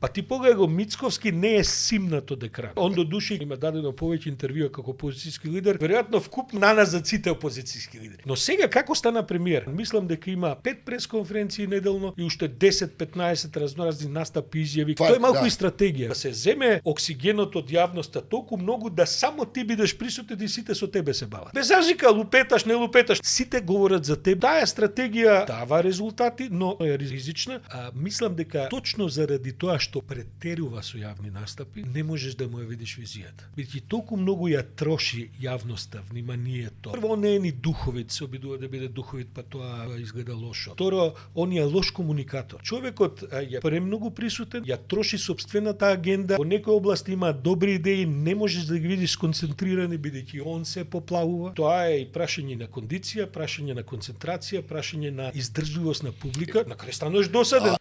Па ти погледа го Мицковски не е симнат од екран. Он до души има дадено повеќе интервјуа како опозицијски лидер, веројатно вкуп на нас за сите опозицијски лидери. Но сега како стана премиер? Мислам дека има 5 пресконференции неделно и уште 10-15 разноразни настапи, изјави. Тоа е малку и стратегија. Да се земе оксигенот од јавноста толку многу да само ти бидеш присутен и сите со тебе се бават. Без разлика лупеташ, не лупеташ, сите говорат за тебе. Таа стратегија дава резултати, но е ризична. Мислам дека точно заради тоа што претерува со јавни настапи, не можеш да му ја видиш визијата. Бидејќи толку многу ја троши јавноста, вниманието. Прво, он не е ни духовит, се обидува да биде духовит, па тоа изгледа лошо. Второ, он е лош комуникатор. Човекот е премногу присутен, ја троши сопствената агенда, во некои области има добри идеи, не можеш да ги видиш сконцентрирани, бидејќи он се поплавува. Тоа е и прашање на кондиција, прашање на концентрација, прашање на издржливост на публика. На крај стануваш досаден.